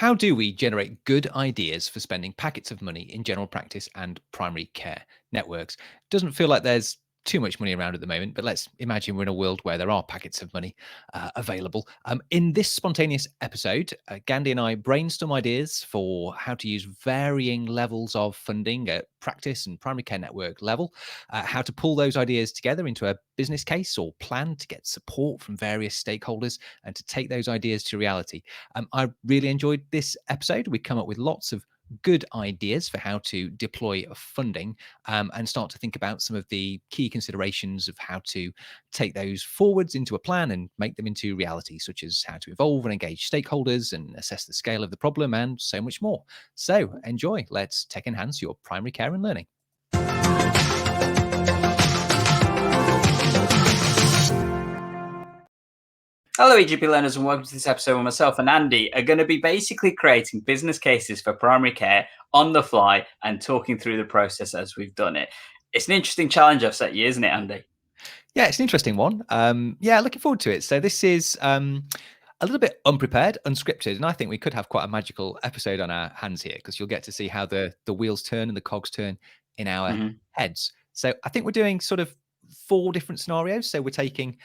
how do we generate good ideas for spending packets of money in general practice and primary care networks? Doesn't feel like there's too much money around at the moment, but let's imagine we're in a world where there are packets of money available. In this spontaneous episode, Gandhi and I brainstorm ideas for how to use varying levels of funding at practice and primary care network level, how to pull those ideas together into a business case or plan to get support from various stakeholders and to take those ideas to reality. I really enjoyed this episode. We come up with lots of good ideas for how to deploy funding and start to think about some of the key considerations of how to take those forwards into a plan and make them into reality, such as how to evolve and engage stakeholders and assess the scale of the problem and so much more. So enjoy. Let's tech enhance your primary care and learning. Hello, EGP learners, and welcome to this episode where myself and Andy are going to be basically creating business cases for primary care on the fly and talking through the process as we've done it. It's an interesting challenge I've set you, isn't it, Andy? Yeah, it's an interesting one. Looking forward to it. So this is a little bit unprepared, unscripted, and I think we could have quite a magical episode on our hands here because you'll get to see how the wheels turn and the cogs turn in our heads. So I think we're doing sort of 4 different scenarios. So we're taking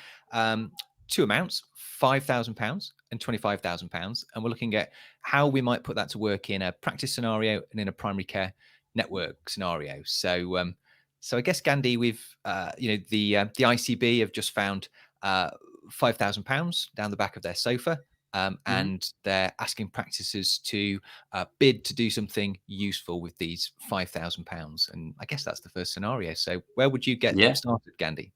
2 amounts, £5,000 and £25,000, and we're looking at how we might put that to work in a practice scenario and in a primary care network scenario. So I guess, Gandhi, we've the ICB have just found £5,000 down the back of their sofa, and they're asking practices to bid to do something useful with these £5,000. And I guess that's the first scenario. So where would you get started, Gandhi?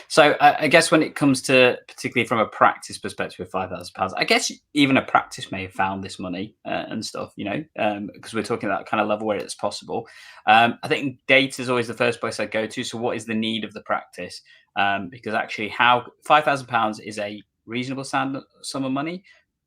So I guess when it comes to, particularly from a practice perspective with £5,000, I guess even a practice may have found this money and stuff, because we're talking that kind of level where it's possible. I think data is always the first place I go to. So what is the need of the practice? Because actually how £5,000 is a reasonable sum of money.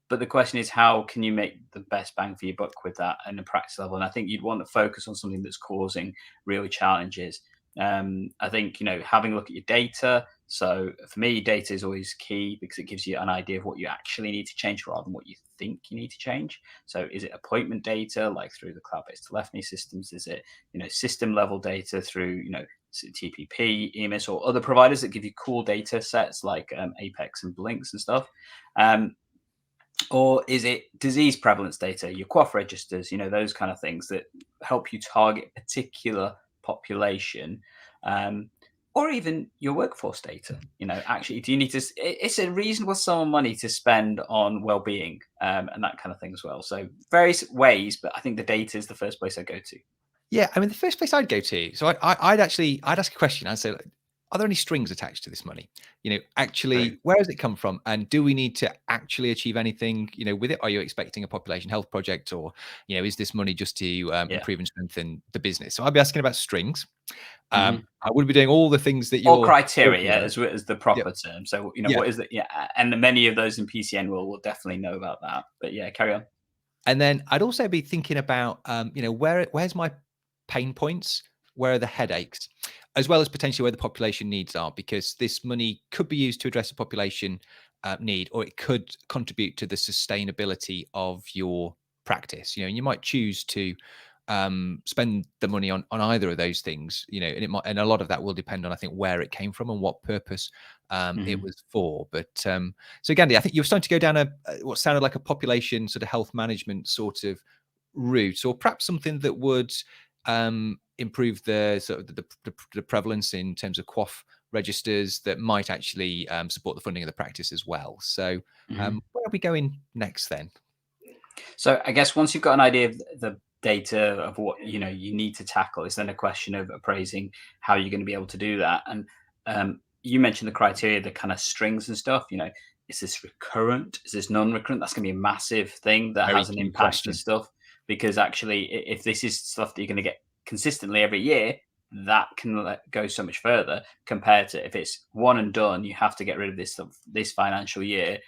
But the question is, how can you make the best bang for your buck with that in a practice level? And I think you'd want to focus on something that's causing real challenges. I think, having a look at your data. So for me, data is always key because it gives you an idea of what you actually need to change rather than what you think you need to change. So is it appointment data, like through the cloud-based telephony systems? Is it, system level data through, TPP, EMIS, or other providers that give you cool data sets like Apex and Blinks and stuff? Or is it disease prevalence data, your QoF registers, those kind of things that help you target particular population, or even your workforce data? Actually, do you need to? It's a reasonable sum of money to spend on well-being and that kind of thing as well. So various ways, but I think the data is the first place I go to. Yeah, I mean, the first place I'd go to. So I'd ask a question. I'd say, are there any strings attached to this money? Actually, where does it come from? And do we need to actually achieve anything, with it? Are you expecting a population health project, or, is this money just to improve and strengthen the business? So I'd be asking about strings. I would be doing all the things that you're... Or criteria, as the proper term. So, what is it? Yeah, and many of those in PCN will definitely know about that. But yeah, carry on. And then I'd also be thinking about, where's my pain points? Where are the headaches? As well as potentially where the population needs are, because this money could be used to address a population need, or it could contribute to the sustainability of your practice. And you might choose to spend the money on either of those things, and a lot of that will depend on, I think, where it came from and what purpose it was for. But so, Gandhi, I think you're starting to go down what sounded like a population sort of health management sort of route, or perhaps something that would improve the sort of the prevalence in terms of QoF registers that might actually support the funding of the practice as well. So where are we going next then? So I guess once you've got an idea of the data of what you need to tackle, it's then a question of appraising how you're going to be able to do that. And you mentioned the criteria, the kind of strings and stuff. Is this recurrent? Is this non-recurrent? That's going to be a massive thing that has an impact and stuff. Because actually, if this is stuff that you're going to get consistently every year, that can go so much further compared to if it's one and done, you have to get rid of this stuff this financial year.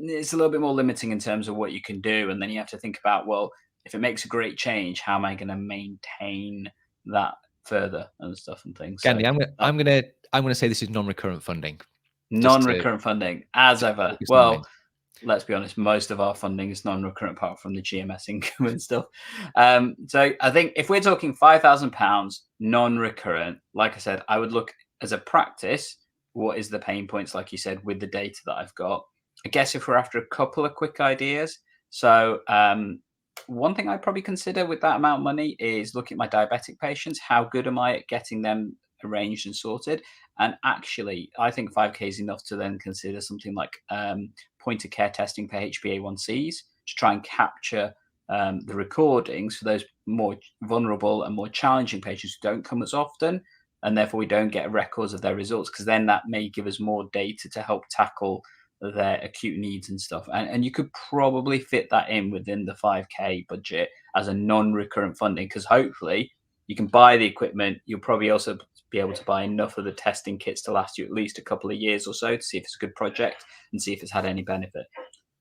It's a little bit more limiting in terms of what you can do. And then you have to think about, well, if it makes a great change, how am I going to maintain that further and stuff and things? Gandhi, I'm gonna say this is non-recurrent funding. Non-recurrent funding, as ever. Well, let's be honest, most of our funding is non-recurrent apart from the GMS income and stuff. So I think if we're talking £5,000 non-recurrent, like I said, I would look as a practice, what is the pain points, like you said, with the data that I've got. I guess if we're after a couple of quick ideas, so one thing I'd probably consider with that amount of money is looking at my diabetic patients. How good am I at getting them arranged and sorted? And actually, I think 5K is enough to then consider something like point of care testing for HbA1cs to try and capture the recordings for those more vulnerable and more challenging patients who don't come as often. And therefore, we don't get records of their results, because then that may give us more data to help tackle their acute needs and stuff. And you could probably fit that in within the 5K budget as a non-recurrent funding, because hopefully you can buy the equipment. You'll probably also be able to buy enough of the testing kits to last you at least a couple of years or so to see if it's a good project and see if it's had any benefit.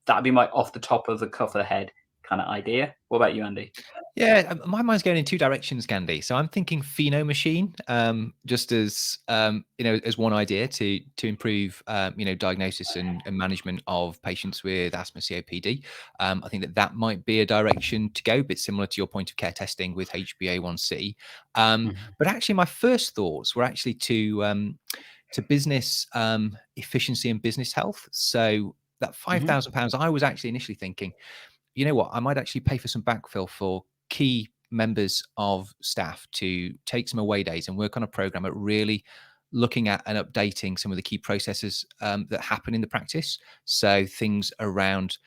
That'd be my off the top of the cuff of the head kind of idea. What about you, Andy? Yeah, my mind's going in two directions, Gandhi. So I'm thinking pheno machine, just as as one idea to improve diagnosis and management of patients with asthma COPD. I think that might be a direction to go, a bit similar to your point of care testing with HbA1c. Mhm. But actually, my first thoughts were actually to business efficiency and business health. So that Mhm. £5,000, I was actually initially thinking, you know what, I might actually pay for some backfill for key members of staff to take some away days and work on a program at really looking at and updating some of the key processes that happen in the practice. So things around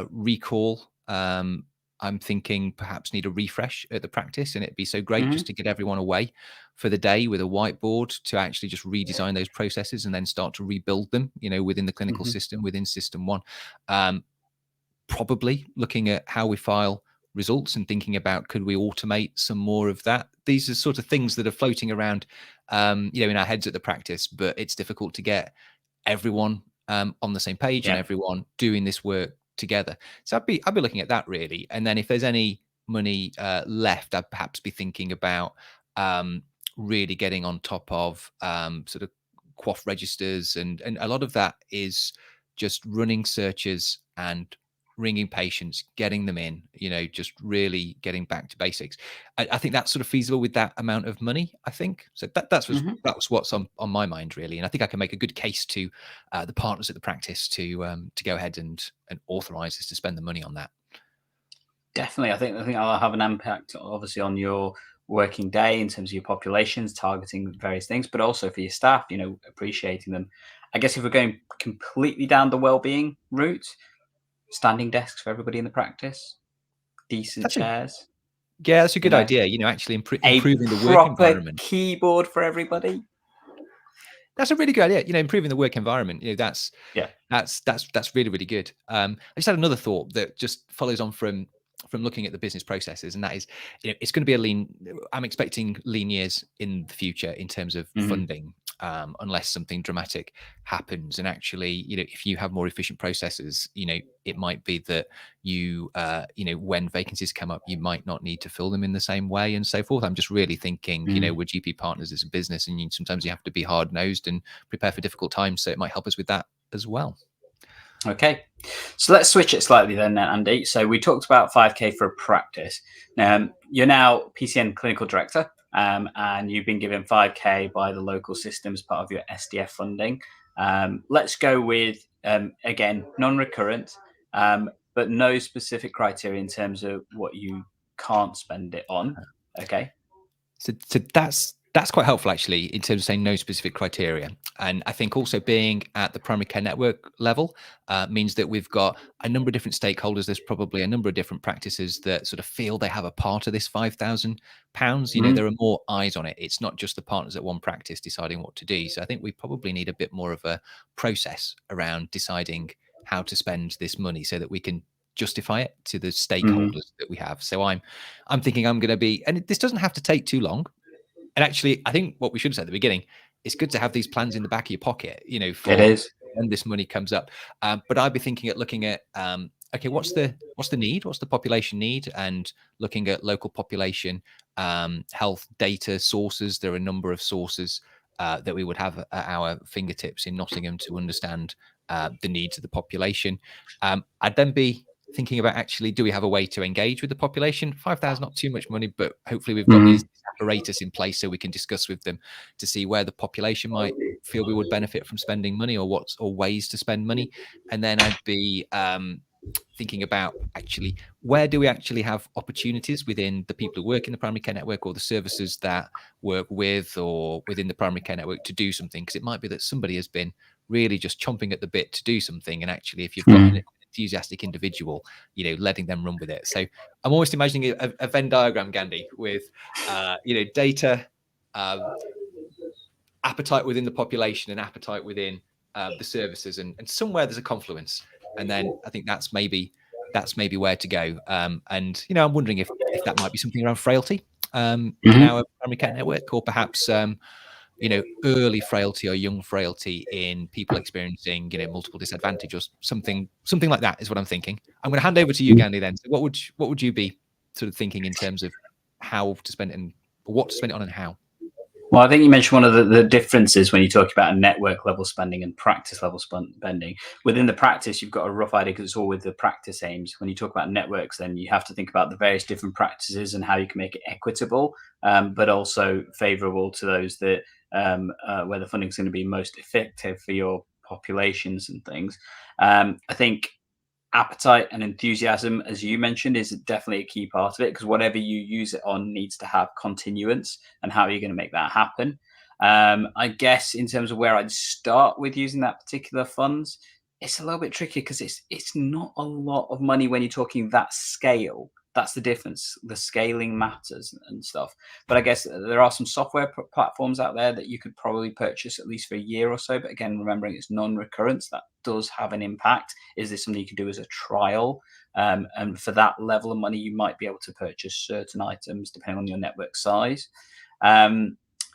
recall. I'm thinking perhaps need a refresh at the practice, and it'd be so great Mhm. just to get everyone away for the day with a whiteboard to actually just redesign those processes and then start to rebuild them, within the clinical Mhm. system, within System One. Probably looking at how we file results and thinking about, could we automate some more of that? These are sort of things that are floating around, in our heads at the practice, but it's difficult to get everyone on the same page and Yeah. everyone doing this work together. So I'd be looking at that really, and then if there's any money left, I'd perhaps be thinking about um, really getting on top of sort of quaff registers, and a lot of that is just running searches and ringing patients, getting them in, just really getting back to basics. I think that's sort of feasible with that amount of money, I think. So Mhm. that was what's on my mind really. And I think I can make a good case to the partners at the practice to go ahead and authorize us to spend the money on that. Definitely. I think I'll have an impact obviously on your working day in terms of your populations, targeting various things, but also for your staff, appreciating them. I guess if we're going completely down the well-being route, standing desks for everybody in the practice, decent That's a chairs, Yeah, that's a you good know, idea. Actually a improving the work proper environment. keyboard for everybody. That's a really good idea. Improving the work environment. Yeah. That's really, really good. I just had another thought that just follows on from looking at the business processes, and that is, it's going to be a lean. I'm expecting lean years in the future in terms of Mhm. funding, unless something dramatic happens. And actually, if you have more efficient processes, it might be that when vacancies come up, you might not need to fill them in the same way, and so forth. I'm just really thinking, Mhm. we're GP partners as a business, and sometimes you have to be hard nosed and prepare for difficult times. So it might help us with that as well. Okay. So let's switch it slightly then, Andy. So we talked about 5K for a practice. You're now PCN clinical director, and you've been given 5K by the local system as part of your SDF funding. Let's go with, again, non-recurrent, but no specific criteria in terms of what you can't spend it on. Okay. So that's quite helpful actually in terms of saying no specific criteria. And I think also being at the primary care network level means that we've got a number of different stakeholders. There's probably a number of different practices that sort of feel they have a part of this £5,000. Mhm. There are more eyes on it. It's not just the partners at one practice deciding what to do. So I think we probably need a bit more of a process around deciding how to spend this money so that we can justify it to the Mhm. stakeholders that we have. So I'm thinking I'm going to be, and this doesn't have to take too long. And actually, I think what we should have said at the beginning, it's good to have these plans in the back of your pocket, It for is. when this money comes up. But I'd be looking at, okay, what's the need? What's the population need? And looking at local population health data sources. There are a number of sources that we would have at our fingertips in Nottingham to understand the needs of the population. I'd then be thinking about, actually, do we have a way to engage with the population? 5,000, not too much money, but hopefully we've got these apparatus in place so we can discuss with them to see where the population might feel we would benefit from spending money, or ways to spend money. And then I'd be thinking about, actually, where do we actually have opportunities within the people who work in the primary care network, or the services that work with or within the primary care network, to do something. Because it might be that somebody has been really just chomping at the bit to do something, and actually, if you've got an enthusiastic individual, letting them run with it. So I'm almost imagining a Venn diagram, Gandhi, with data, appetite within the population, and appetite within the services, and somewhere there's a confluence. And then I think that's maybe where to go. And I'm wondering if that might be something around frailty in our primary care network, or perhaps early frailty or young frailty in people experiencing multiple disadvantage, or something like that is what I'm thinking. I'm going to hand over to you, Gandhi. Then, so what would you be sort of thinking in terms of how to spend it, and what to spend it on, and how? Well, I think you mentioned one of the differences when you talk about a network level spending and practice level spending. Within the practice, you've got a rough idea because it's all with the practice aims. When you talk about networks, then you have to think about the various different practices and how you can make it equitable, but also favourable to those that where the funding is going to be most effective for your populations and things. I think appetite and enthusiasm, as you mentioned, is definitely a key part of it, because whatever you use it on needs to have continuance, and how are you going to make that happen? I guess in terms of where I'd start with using that particular funds, it's a little bit tricky because it's not a lot of money when you're talking that scale. That's the difference. The scaling matters and stuff. But I guess there are some software platforms out there that you could probably purchase at least for a year or so. But again, remembering it's non-recurrence, that does have an impact. Is this something you could do as a trial? And for that level of money, you might be able to purchase certain items depending on your network size.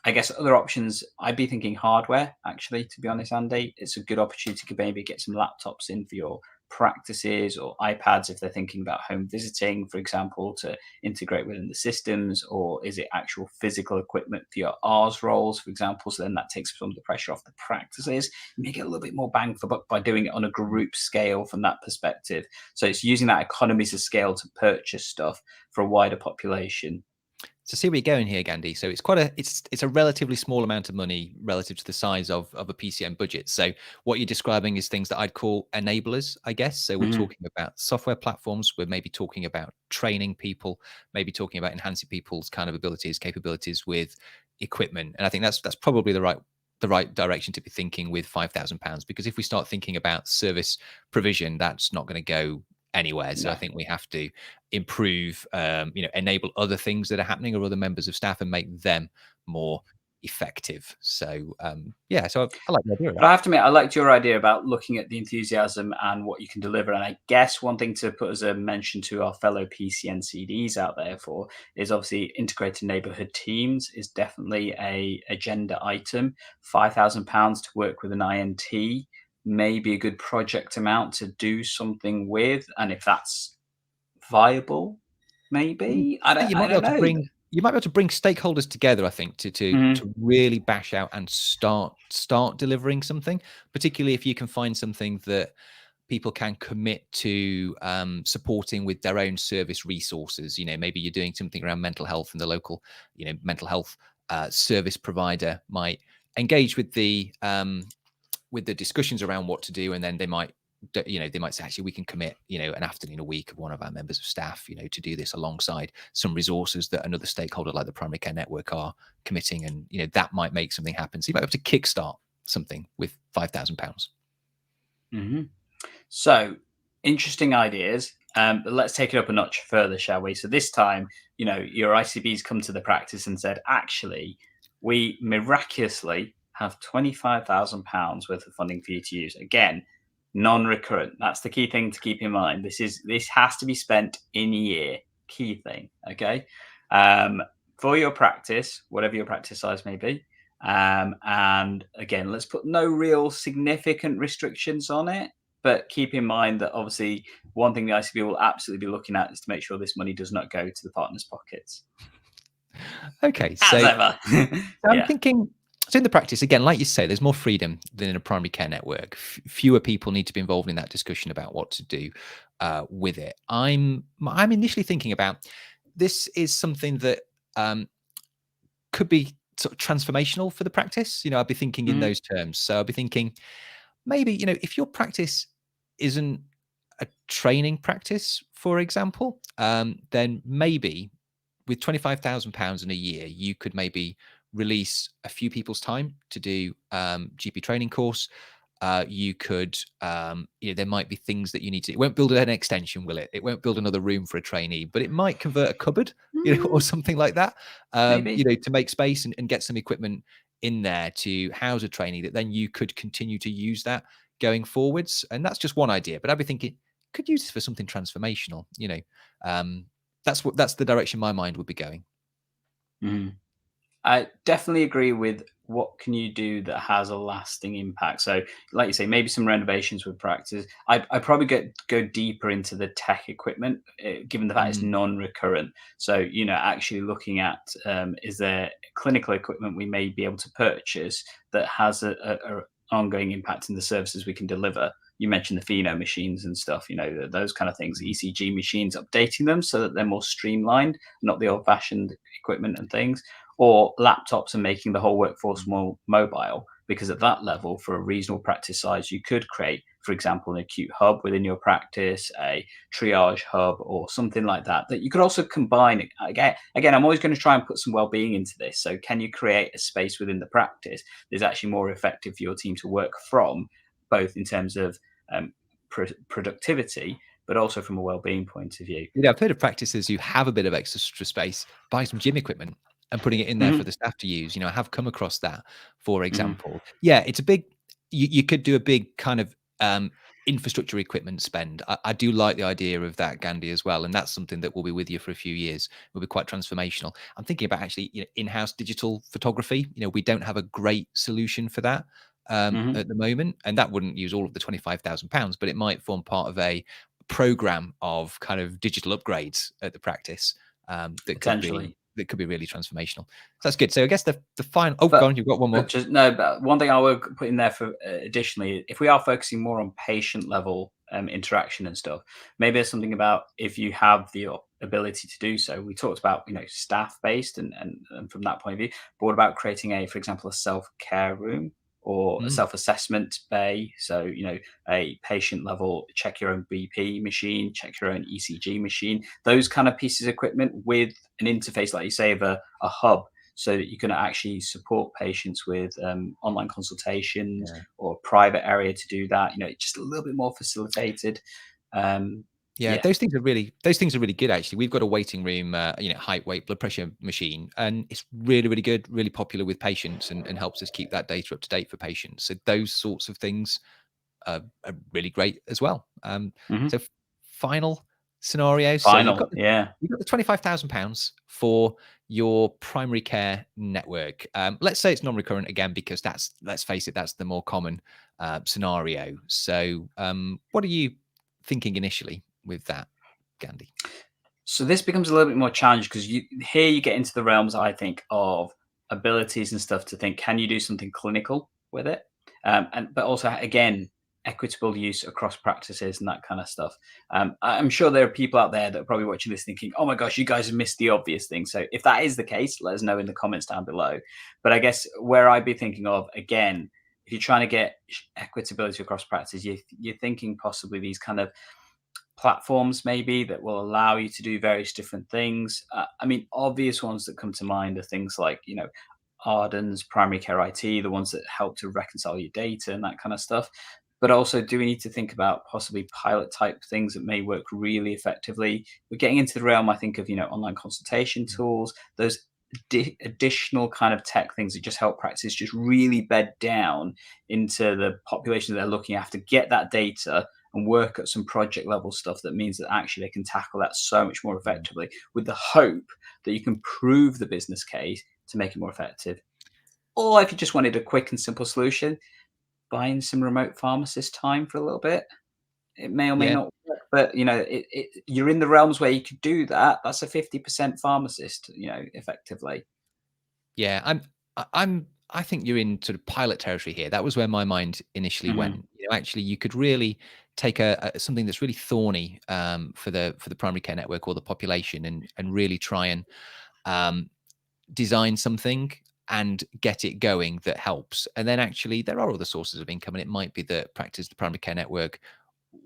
I guess other options, I'd be thinking hardware, actually, to be honest, Andy. It's a good opportunity to maybe get some laptops in for your practices, or iPads if they're thinking about home visiting, for example, to integrate within the systems. Or is it actual physical equipment for your R's roles, for example? So then that takes some of the pressure off the practices. You may get a little bit more bang for buck by doing it on a group scale from that perspective. So it's using that economies of scale to purchase stuff for a wider population. So see where you're going here, Gandhi. So it's a relatively small amount of money relative to the size of a PCN budget. So what you're describing is things that I'd call enablers, I guess. So we're talking about software platforms. We're maybe talking about training people, maybe talking about enhancing people's kind of abilities, capabilities with equipment. And I think that's probably the right direction to be thinking with £5,000, because if we start thinking about service provision, that's not going to go anywhere. So I think we have to improve, enable other things that are happening, or other members of staff, and make them more effective. So so I like the idea of But that. I have to admit, I liked your idea about looking at the enthusiasm and what you can deliver. And I guess one thing to put as a mention to our fellow PCNCDs out there for is obviously integrated neighbourhood teams is definitely a agenda item. £5,000 to work with an INT may be a good project amount to do something with. And if that's viable, maybe. I You don't might be able to know. bring stakeholders together, I think, to really bash out and start delivering something, particularly if you can find something that people can commit to supporting with their own service resources. Maybe you're doing something around mental health, and the local mental health service provider might engage with the discussions around what to do, and then they might say, actually, we can commit an afternoon a week of one of our members of staff to do this alongside some resources that another stakeholder like the primary care network are committing, and that might make something happen. So you might have to kickstart something with £5,000. So interesting ideas. But let's take it up a notch further, shall we? So this time, your ICBs come to the practice and said, actually, we miraculously have £25,000 worth of funding for you to use. Again, non-recurrent. That's the key thing to keep in mind. This has to be spent in year. Key thing. Okay. For your practice, whatever your practice size may be. And again, let's put no real significant restrictions on it. But keep in mind that obviously one thing the ICB will absolutely be looking at is to make sure this money does not go to the partners' pockets. Okay, As ever. I'm thinking So in the practice, again, like you say, there's more freedom than in a primary care network. Fewer people need to be involved in that discussion about what to do with it. I'm initially thinking about this is something that um, could be sort of transformational for the practice. I'd be thinking in Mhm. those terms. So I'd be thinking maybe if your practice isn't a training practice, for example, then maybe with £25,000 in a year, you could maybe release a few people's time to do GP training course. You could, there might be things that you need to. It won't build an extension, will it? It won't build another room for a trainee, but it might convert a cupboard, or Mm, something like that. maybe. To make space and get some equipment in there to house a trainee that then you could continue to use that going forwards. And that's just one idea, but I'd be thinking could use this for something transformational. Um, that's the direction my mind would be going. Mhm. I definitely agree with what can you do that has a lasting impact. So, like you say, maybe some renovations with practice. I probably go deeper into the tech equipment, given the fact it's Mm, non-recurrent. So, actually looking at is there clinical equipment we may be able to purchase that has a ongoing impact in the services we can deliver. You mentioned the pheno machines and stuff, those kind of things, mm, ECG machines, updating them so that they're more streamlined, not the old-fashioned equipment and things, or laptops and making the whole workforce mm. more mobile. Because at that level, for a reasonable practice size, you could create, for example, an acute hub within your practice, a triage hub, or something like that. That you could also combine. Again, I'm always going to try and put some well-being into this. So, can you create a space within the practice that's actually more effective for your team to work from, both in terms of um, productivity, but also from a well-being point of view? I've heard of practices who have a bit of extra space, buying some gym equipment and putting it in there for Hmm. the staff to use. I have come across that, for Hmm. example. Yeah, it's a big. You could do a big kind of infrastructure equipment spend. I do like the idea of that, Gandhi, as well, and that's something that will be with you for a few years. Will be quite transformational. I'm thinking about actually, in-house digital photography. We don't have a great solution for that Hmm. at the moment, and that wouldn't use all of the £25,000, but it might form part of a program of kind of digital upgrades at the practice Potentially. that could be really transformational. So that's good. So I guess the final. Oh, go But on. You've got one but more. just no, but one thing I would put in there for additionally, if we are focusing more on patient level interaction and stuff, maybe there's something about if you have the ability to do so. We talked about staff based and from that point of view, but what about creating for example, a self care room or a Mm, self assessment bay? So a patient level, check your own BP machine, check your own ECG machine, those kind of pieces of equipment with an interface, like you say, of a hub so that you can actually support patients with online consultations yeah. or a private area to do that. Just a little bit more facilitated. Um, Yeah, yeah. those things are really good actually. We've got a waiting room, height, weight, blood pressure machine, and it's really, really good, really popular with patients, and helps us keep that data up to date for patients. So those sorts of things are really great as well. Hmm. So final scenario. So Final. Yeah. you've got the £25,000 for your primary care network. Let's say it's non-recurrent again, because let's face it, that's the more common scenario. So what are you thinking initially with that, Gandhi? So this becomes a little bit more challenging because you get into the realms, I think, of abilities and stuff to think, can you do something clinical with it? But also again, equitable use across practices and that kind of stuff. I'm sure there are people out there that are probably watching this thinking, oh my gosh, you guys have missed the obvious thing. So if that is the case, let us know in the comments down below. But I guess where I'd be thinking of, again, if you're trying to get equitability across practice, you're thinking possibly these kind of platforms maybe that will allow you to do various different things. I mean, obvious ones that come to mind are things like, Arden's Primary Care IT, the ones that help to reconcile your data and that kind of stuff. But also, do we need to think about possibly pilot type things that may work really effectively? We're getting into the realm, I think, of online consultation tools, those additional kind of tech things that just help practice just really bed down into the population that they're looking after, get that data and work at some project level stuff that means that actually they can tackle that so much more Yeah. effectively with the hope that you can prove the business case to make it more effective. Or if you just wanted a quick and simple solution, buying some remote pharmacist time for a little bit. It may or may Yeah. not work, but you're in the realms where you could do that. That's a 50% pharmacist, effectively. Yeah, I'm I think you're in sort of pilot territory here. That was where my mind initially Hmm. went. Actually, you could really take something that's really thorny for the primary care network or the population, and really try and um, design something and get it going that helps. And then actually there are other sources of income, and it might be that practice the primary care network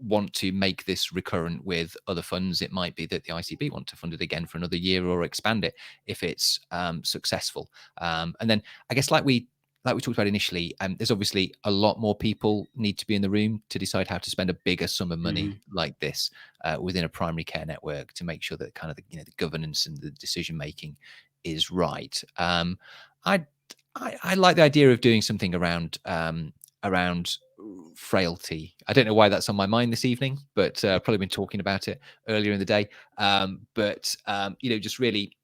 want to make this recurrent with other funds. It might be that the ICB want to fund it again for another year or expand it if it's successful. And then I guess like we talked about initially, there's obviously a lot more people need to be in the room to decide how to spend a bigger sum of money Hmm. like this within a primary care network to make sure that kind of the governance and the decision making is right. I, I like the idea of doing something around frailty. I don't know why that's on my mind this evening, but probably been talking about it earlier in the day. But just really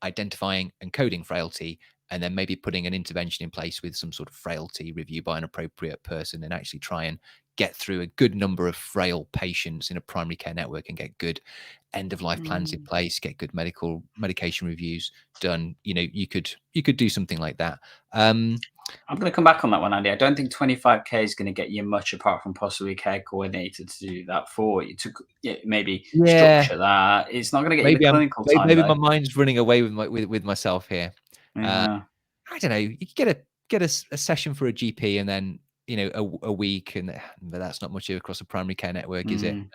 identifying and coding frailty, and then maybe putting an intervention in place with some sort of frailty review by an appropriate person, and actually try and get through a good number of frail patients in a primary care network and get good end of life plans in Mm. place, get good medication reviews done. You could do something like that. Um, I'm going to come back on that one, Andy. I don't think 25K is going to get you much apart from possibly a care coordinator to do that for you. To maybe yeah, structure that. It's not going to get you the maybe I'm clinical time maybe though. my mind's running away with myself here. Uh, Yeah. I don't know. You could get a session for a GP, and then a week, but that's not much across a primary care network, is it? Mm.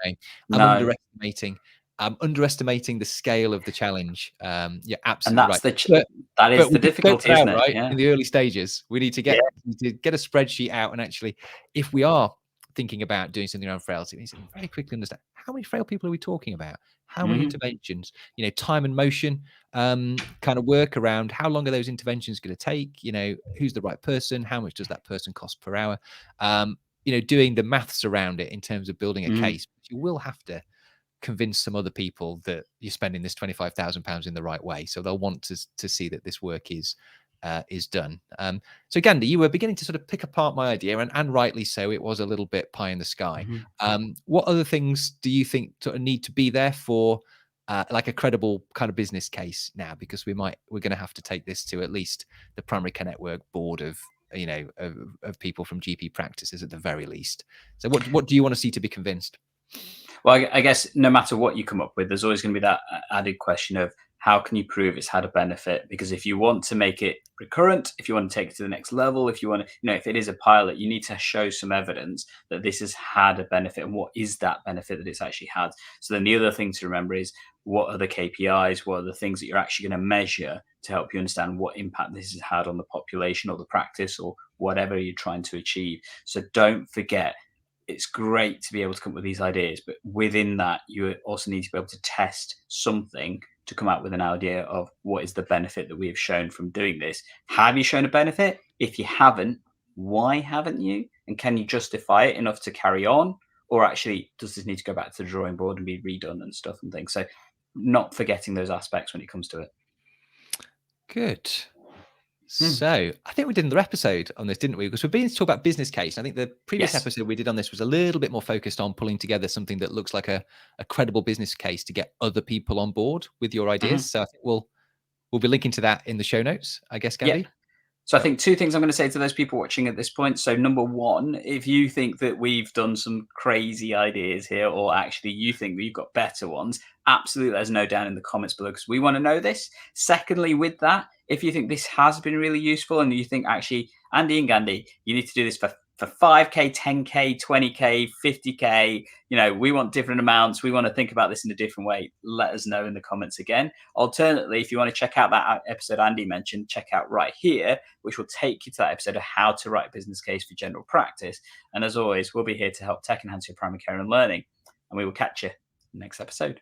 No. I'm No. underestimating. I'm underestimating the scale of the challenge. You're And absolutely that's right. the But that is but the we need to scope difficulty, that out, isn't it? right? Yeah. In the early stages, we Yeah. need to get a spreadsheet out, and actually, if we are thinking about doing something around frailty, we need to very quickly understand how many frail people are we talking about? How many Mhm. interventions? Time and motion kind of work around how long are those interventions going to take? Who's the right person? How much does that person cost per hour? Doing the maths around it in terms of building a Mhm. case. You will have to convince some other people that you're spending this £25,000 in the right way. So they'll want to see that this work is done. So Gandhi, you were beginning to sort of pick apart my idea, and rightly so. It was a little bit pie in the sky. Mhm. What other things do you think sort of need to be there for like a credible kind of business case now? Because we're going to have to take this to at least the primary care network board of people from GP practices at the very least. So what do you want to see to be convinced? Well, I guess no matter what you come up with, there's always going to be that added question of how can you prove it's had a benefit? Because if you want to make it recurrent, if you want to take it to the next level, if you want to, if it is a pilot, you need to show some evidence that this has had a benefit, and what is that benefit that it's actually had. So then the other thing to remember is, what are the KPIs? What are the things that you're actually going to measure to help you understand what impact this has had on the population or the practice or whatever you're trying to achieve? So don't forget, it's great to be able to come up with these ideas, but within that, you also need to be able to test something to come out with an idea of what is the benefit that we have shown from doing this. Have you shown a benefit? If you haven't, why haven't you? And can you justify it enough to carry on? Or actually, does this need to go back to the drawing board and be redone and stuff and things? So, not forgetting those aspects when it comes to it. Good. Hmm. So I think we did another episode on this, didn't we? Because we've been to talk about business case. I think the previous Yes. episode we did on this was a little bit more focused on pulling together something that looks like a credible business case to get other people on board with your ideas. Mhm. So I think we'll be linking to that in the show notes, I guess, Yeah. Gandhi. So I think two things I'm going to say to those people watching at this point. So number one, if you think that we've done some crazy ideas here, or actually you think we've got better ones, absolutely let us know down in the comments below, because we want to know this. Secondly, with that, if you think this has been really useful and you think actually, Andy and Gandhi, you need to do this for 5K, 10K, 20K, 50K, we want different amounts. We want to think about this in a different way. Let us know in the comments again. Alternately, if you want to check out that episode Andy mentioned, check out right here, which will take you to that episode of how to write a business case for general practice. And as always, we'll be here to help tech enhance your primary care and learning. And we will catch you next episode.